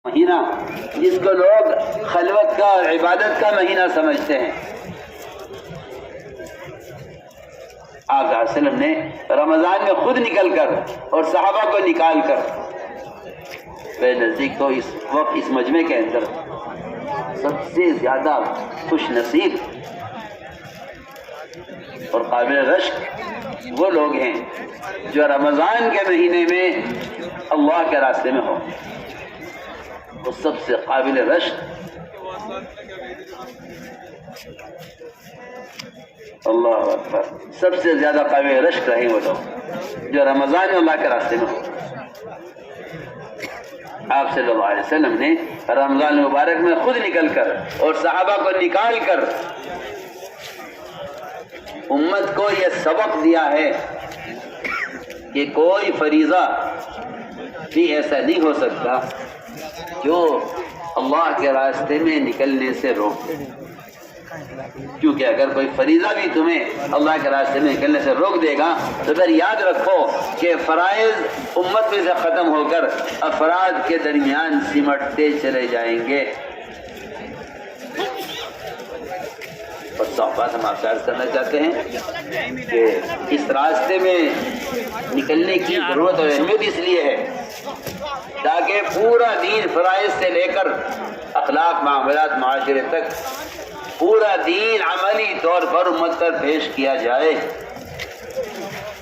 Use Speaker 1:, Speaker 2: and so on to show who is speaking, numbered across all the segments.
Speaker 1: مہینہ جس کو لوگ خلوت کا اور عبادت کا مہینہ سمجھتے ہیں، آپ صلی اللہ علیہ وسلم نے رمضان میں خود نکل کر اور صحابہ کو نکال کر میرے نزدیک تو اس وقت اس مجمع کے اندر سب سے زیادہ خوش نصیب اور قابل رشک وہ لوگ ہیں جو رمضان کے مہینے میں اللہ کے راستے میں ہو. وہ سب سے قابل رشک اللہ اکبر، سب سے زیادہ قابل رشک رہے وہ لوگ جو رمضان میں اللہ کے راستے میں ہو. آپ صلی اللہ علیہ وسلم نے رمضان مبارک میں خود نکل کر اور صحابہ کو نکال کر امت کو یہ سبق دیا ہے کہ کوئی فریضہ بھی ایسا نہیں ہو سکتا جو اللہ کے راستے میں نکلنے سے روک، کیونکہ اگر کوئی فریضہ بھی تمہیں اللہ کے راستے میں نکلنے سے روک دے گا تو پھر یاد رکھو کہ فرائض امت میں سے ختم ہو کر افراد کے درمیان سمٹتے چلے جائیں گے. اور صحبات ہم آپ سے عرض کرنا چاہتے ہیں کہ اس راستے میں نکلنے کی ضرورت اور اہمیت اس لیے ہے تاکہ پورا دین فرائض سے لے کر اخلاق، معاملات، معاشرے تک پورا دین عملی طور پر امت پر پیش کیا جائے.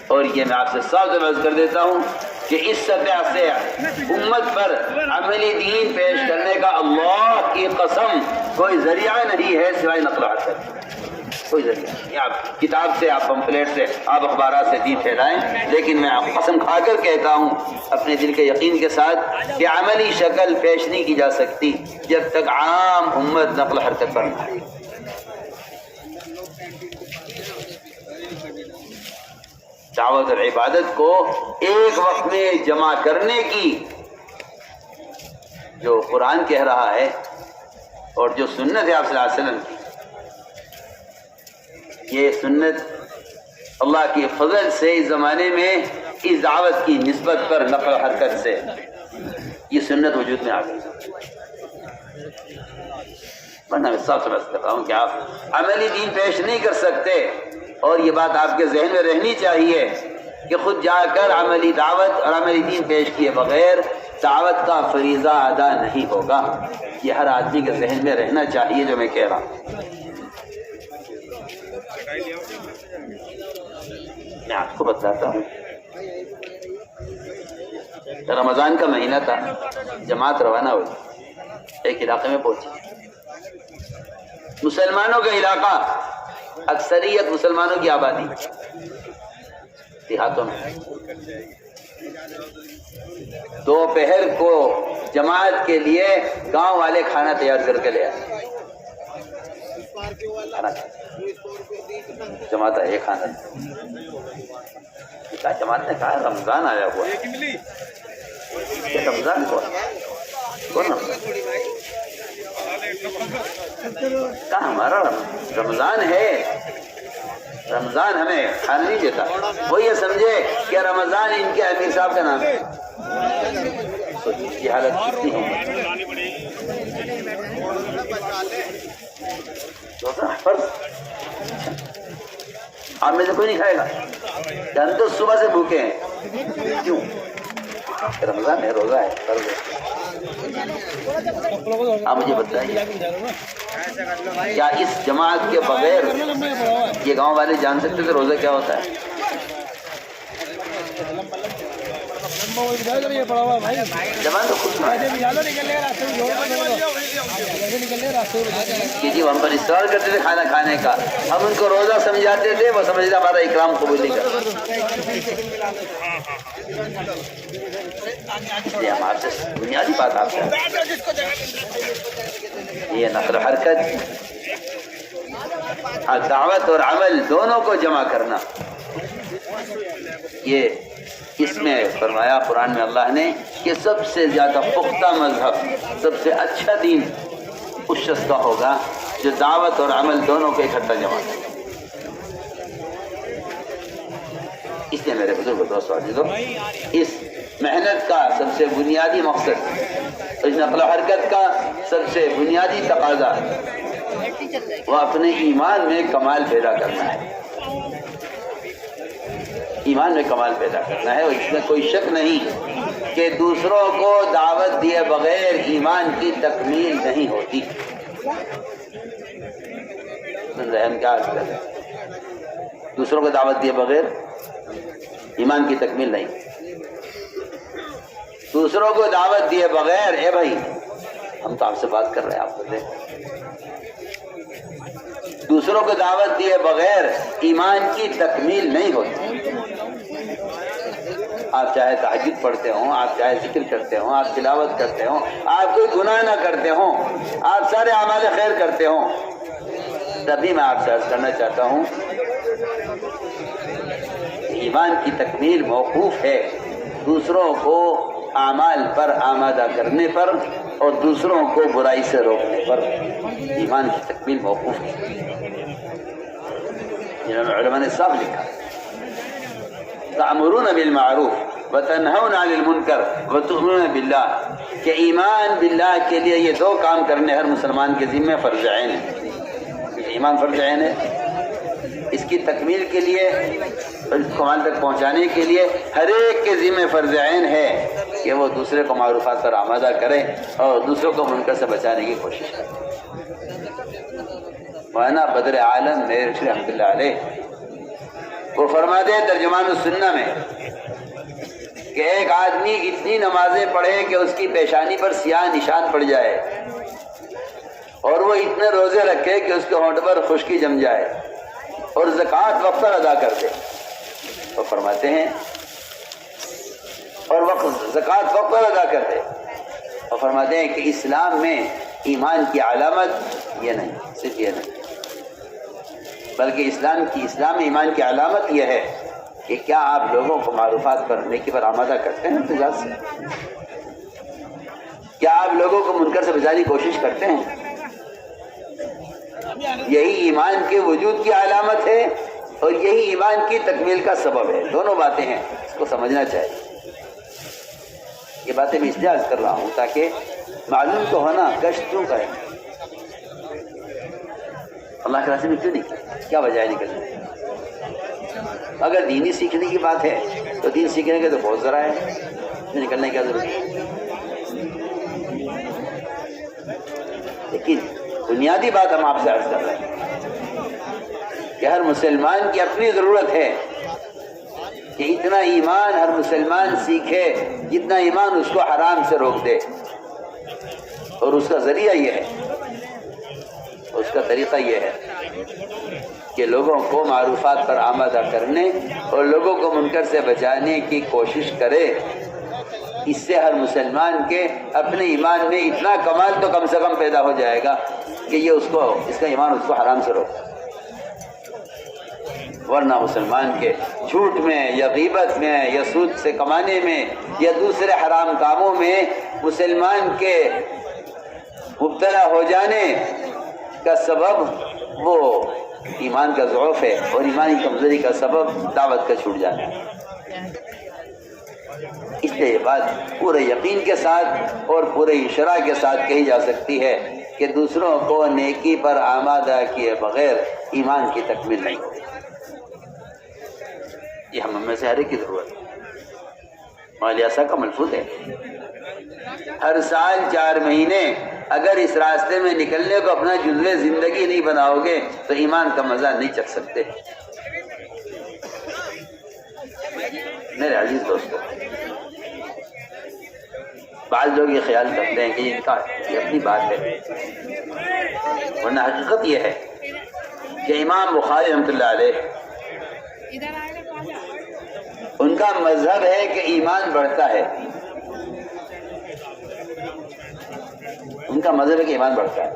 Speaker 1: اور یہ میں آپ سے صاف عرض کر دیتا ہوں کہ اس سطح سے امت پر عملی دین پیش کرنے کا اللہ کی قسم کوئی ذریعہ نہیں ہے سوائے نقل و حرکت. کوئی ذریعہ نہیں. آپ کتاب سے، آپ پمفلیٹ سے، آپ اخبارات سے دین پھیلائیں، لیکن میں قسم کھا کر کہتا ہوں اپنے دل کے یقین کے ساتھ کہ عملی شکل پیش نہیں کی جا سکتی جب تک عام امت نقل و حرکت پر نہ آئے. دعوت اور عبادت کو ایک وقت میں جمع کرنے کی جو قرآن کہہ رہا ہے اور جو سنت ہے آپ صلی اللہ علیہ وسلم کی، یہ سنت اللہ کی فضل سے اس زمانے میں اس دعوت کی نسبت پر نقل و حرکت سے یہ سنت وجود میں آ گئی. ورنہ میں صاف سمجھ کرتا ہوں کہ آپ عملی دین پیش نہیں کر سکتے، اور یہ بات آپ کے ذہن میں رہنی چاہیے کہ خود جا کر عملی دعوت اور عملی دین پیش کیے بغیر دعوت کا فریضہ ادا نہیں ہوگا. یہ ہر آدمی کے ذہن میں رہنا چاہیے جو میں کہہ رہا ہوں. میں آپ کو بتاتا ہوں، رمضان کا مہینہ تھا، جماعت روانہ ہوئی، ایک علاقے میں پہنچی. مسلمانوں کا علاقہ، اکثریت مسلمانوں کی آبادی دیہاتوں میں. دوپہر کو جماعت کے لیے گاؤں والے کھانا تیار کر کے لے آئے. جماعت ہے کھانا، جماعت نے کہا رمضان آیا ہوا ہے. رمضان کون کہا ہمارا رمضان ہے، رمضان ہمیں کھانا نہیں دیتا. وہ یہ سمجھے کہ رمضان ان کے امیر صاحب کا نام ہے. یہ حالت کتنی ہے. آپ میں سے کوئی نہیں کھائے گا کہ ہم تو صبح سے بھوکے ہیں. کیوں؟ رمضان ہے، روزہ ہے. آپ مجھے بتائیے کیا اس جماعت کے بغیر یہ گاؤں والے جان سکتے تھے روزہ کیا ہوتا ہے؟ جماعت تو خود کہ جی ہم پر اصرار کرتے تھے کھانا کھانے کا، ہم ان کو روزہ سمجھاتے تھے، وہ سمجھتے ہمارا اکرام قبول نہیں کرتا. یہ ہم آپ سے بنیادی بات آپ سے یہ نقل و حرکت، دعوت اور عمل دونوں کو جمع کرنا. یہ اس میں فرمایا قرآن میں اللہ نے کہ سب سے زیادہ پختہ مذہب، سب سے اچھا دین اس شخص کا ہوگا جو دعوت اور عمل دونوں کو اکٹھا جمع کرے. اس لیے میرے بزرگ دوستو عزیزو، اس محنت کا سب سے بنیادی مقصد، اس نقل و حرکت کا سب سے بنیادی تقاضا وہ اپنے ایمان میں کمال پیدا کرنا ہے، ایمان میں کمال پیدا کرنا ہے۔ اور اس میں کوئی شک نہیں کہ دوسروں کو دعوت دیے بغیر ایمان کی تکمیل نہیں ہوتی۔ ذہن کیا حاصل ہے؟ دوسروں کو دعوت دیے بغیر ایمان کی تکمیل نہیں۔ دوسروں کو دعوت دیے بغیر، اے بھائی ہم تو آپ سے بات کر رہے ہیں، آپ کو دیں، دوسروں کو دعوت دیے بغیر ایمان کی تکمیل نہیں ہوتی۔ آپ چاہے تہجد پڑھتے ہوں، آپ چاہے ذکر کرتے ہوں، آپ تلاوت کرتے ہوں، آپ کوئی گناہ نہ کرتے ہوں، آپ سارے اعمال خیر کرتے ہوں، تبھی میں آپ سے عرض کرنا چاہتا ہوں ایمان کی تکمیل موقوف ہے دوسروں کو اعمال پر آمادہ کرنے پر اور دوسروں کو برائی سے روکنے پر۔ ایمان کی تکمیل موقوف ہے، علماء نے صاف لکھا، تأمرون بالمعروف وتنہون عن المنکر وتؤمنون باللہ، کہ ایمان باللہ کے لیے یہ دو کام کرنے ہر مسلمان کے ذمہ فرض عین ہے۔ ایمان فرض عین ہے، اس کی تکمیل کے لیے اور اس کمال تک پہنچانے کے لیے ہر ایک کے ذمہ فرض عین ہے کہ وہ دوسرے کو معروفات پر آمادہ کرے اور دوسروں کو منکر سے بچانے کی کوشش کرے۔ مولانا بدر عالم میرے رحمۃ اللہ علیہ وہ فرماتے ہیں ترجمان السنہ میں کہ ایک آدمی اتنی نمازیں پڑھے کہ اس کی پیشانی پر سیاہ نشان پڑ جائے، اور وہ اتنے روزے رکھے کہ اس کے ہونٹ پر خشکی جم جائے، اور زکوٰۃ وقت پر ادا کر دے، وہ فرماتے ہیں، اور زکوٰۃ وقت پر ادا کر دے، اور فرماتے ہیں کہ اسلام میں ایمان کی علامت یہ نہیں، صرف یہ نہیں، بلکہ اسلام میں ایمان کی علامت یہ ہے کہ کیا آپ لوگوں کو معروفات پر نیکی پر آمادہ کرتے ہیں امتزاج سے؟ کیا آپ لوگوں کو منکر سے بچانے کی کوشش کرتے ہیں؟ یہی ایمان کے وجود کی علامت ہے اور یہی ایمان کی تکمیل کا سبب ہے۔ دونوں باتیں ہیں، اس کو سمجھنا چاہیے۔ یہ باتیں میں اس لیے عرض کر رہا ہوں تاکہ معلوم تو ہونا کشت کیوں کریں، اللہ کے راستے میں کیوں نہیں، کیا وجہ ہے نکلنے؟ اگر دینی سیکھنے کی بات ہے تو دین سیکھنے کے تو بہت ذرائع ہے، اس میں نکلنے کی کیا ضرورت ہے؟ لیکن بنیادی بات ہم آپ سے عرض کر رہے ہیں کہ ہر مسلمان کی اپنی ضرورت ہے کہ اتنا ایمان ہر مسلمان سیکھے جتنا ایمان اس کو حرام سے روک دے، اور اس کا ذریعہ یہ ہے، اس کا طریقہ یہ ہے کہ لوگوں کو معروفات پر آمادہ کرنے اور لوگوں کو منکر سے بچانے کی کوشش کرے۔ اس سے ہر مسلمان کے اپنے ایمان میں اتنا کمال تو کم سے کم پیدا ہو جائے گا کہ یہ اس کا ایمان اس کو حرام سے روکے، ورنہ مسلمان کے جھوٹ میں یا غیبت میں یا سود سے کمانے میں یا دوسرے حرام کاموں میں مسلمان کے مبتلا ہو جانے کا سبب وہ ایمان کا ضعف ہے، اور ایمانی کمزوری کا سبب دعوت کا چھوٹ جانا ہے۔ اس لیے یہ بات پورے یقین کے ساتھ اور پورے اشراع کے ساتھ کہی جا سکتی ہے کہ دوسروں کو نیکی پر آمادہ کیے بغیر ایمان کی تکمیل نہیں ہوتی۔ یہ ہم میں سے ہر ایک کی ضرورت ہے۔ مالیاسا کا ملفوظ ہے، ہر سال 4 مہینے اگر اس راستے میں نکلنے کو اپنا جزوِ زندگی نہیں بناؤ گے تو ایمان کا مزہ نہیں چکھ سکتے۔ میرے عزیز دوستو، بعض لوگ یہ خیال کرتے ہیں کہ یہ اپنی بات ہے، ورنہ حقیقت یہ ہے کہ امام بخاری رحمۃ اللہ علیہ ان کا مذہب ہے کہ ایمان بڑھتا ہے، ان کا مذہب ہے کہ ایمان بڑھتا ہے،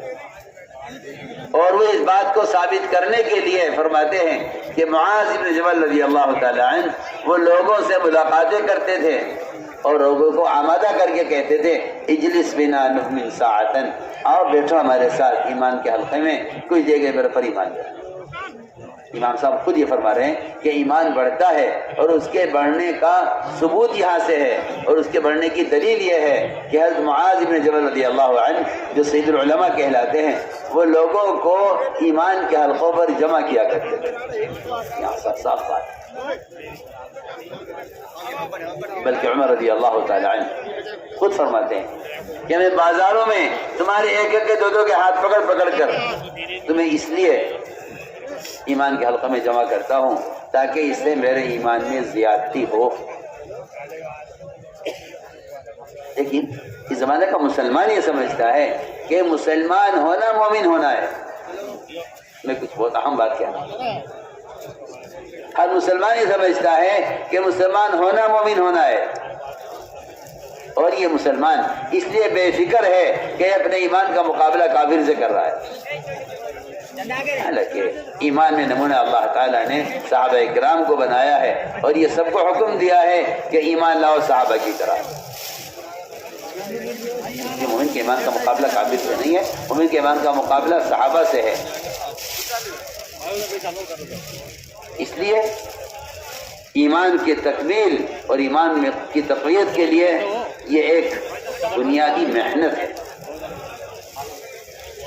Speaker 1: اور وہ اس بات کو ثابت کرنے کے لیے فرماتے ہیں کہ معاذ بن جبل رضی اللہ تعالی عنہ وہ لوگوں سے ملاقاتیں کرتے تھے اور لوگوں کو آمادہ کر کے کہتے تھے اجلس بنا نؤمن ساعتن، آؤ بیٹھو ہمارے ساتھ ایمان کے حلقے میں کچھ جگہ میرے پر ایمان لے۔ امام صاحب خود یہ فرما رہے ہیں کہ ایمان بڑھتا ہے اور اس کے بڑھنے کا ثبوت یہاں سے ہے، اور اس کے بڑھنے کی دلیل یہ ہے کہ حضرت معاذ بن جبل رضی اللہ عنہ جو سید العلماء کہلاتے ہیں، وہ لوگوں کو ایمان کے حلقوں پر جمع کیا کرتے تھے۔ یہاں صاف صاف بات ہے۔ بلکہ عمر رضی اللہ تعالی عنہ خود فرماتے ہیں کہ میں بازاروں میں تمہارے ایک ایک کے دو دو کے ہاتھ پکڑ پکڑ کر تمہیں اس لیے ایمان کے حلقہ میں جمع کرتا ہوں تاکہ اس سے میرے ایمان میں زیادتی ہو۔ لیکن اس زمانے کا مسلمان یہ سمجھتا ہے کہ مسلمان ہونا مومن ہونا ہے۔ میں کچھ بہت اہم بات کہہ رہا ہوں، ہر مسلمان یہ سمجھتا ہے کہ مسلمان ہونا مومن ہونا ہے، اور یہ مسلمان اس لیے بے فکر ہے کہ اپنے ایمان کا مقابلہ کافر سے کر رہا ہے۔ حالانکہ ایمان میں نمونہ اللہ تعالیٰ نے صحابہ اکرام کو بنایا ہے، اور یہ سب کو حکم دیا ہے کہ ایمان لاؤ صحابہ کی طرح۔ مومن کے ایمان کا مقابلہ کافر سے نہیں ہے، مومن کے ایمان کا مقابلہ صحابہ سے ہے۔ اس لیے ایمان کی تکمیل اور ایمان کی تقویت کے لیے یہ ایک بنیادی محنت ہے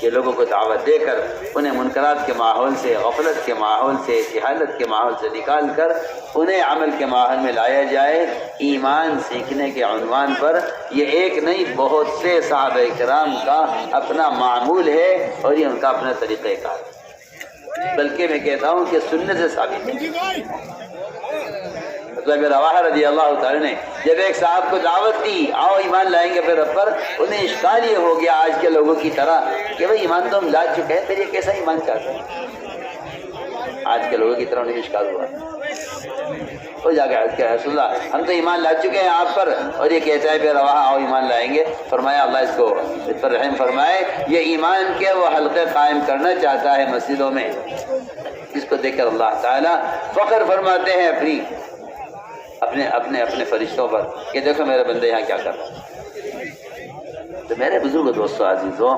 Speaker 1: کہ لوگوں کو دعوت دے کر انہیں منکرات کے ماحول سے، غفلت کے ماحول سے، جہالت کے ماحول سے نکال کر انہیں عمل کے ماحول میں لایا جائے۔ ایمان سیکھنے کے عنوان پر یہ ایک نہیں، بہت سے صحابہ کرام کا اپنا معمول ہے، اور یہ ان کا اپنا طریقہ کار ہے، بلکہ میں کہتا ہوں کہ سنت سے ثابت ہے۔ رواحہ رضی اللہ تعالی نے جب ایک صاحب کو دعوت دی آؤ ایمان لائیں گے پھر پر، انہیں اشکال یہ ہو گیا آج کے لوگوں کی طرح کہ بھئی ایمان تو ہم لا چکے ہیں، پھر یہ کیسا ایمان چاہتے ہیں؟ آج کے لوگوں کی طرح انہیں اشکال ہوا ہو جا گیا کہ رسول اللہ ہم تو ایمان لا چکے ہیں آپ پر، اور یہ کہتا ہے پھر رواحہ آؤ ایمان لائیں گے۔ فرمایا اللہ اس کو اس پر رحم فرمائے، یہ ایمان کے وہ حلقے قائم کرنا چاہتا ہے مسجدوں میں، جس کو دیکھ کر اللہ تعالیٰ فخر فرماتے ہیں اپنے فرشتوں پر کہ دیکھو میرے بندے یہاں کیا کر رہے ہیں۔ تو میرے بزرگ دوستو عزیزو،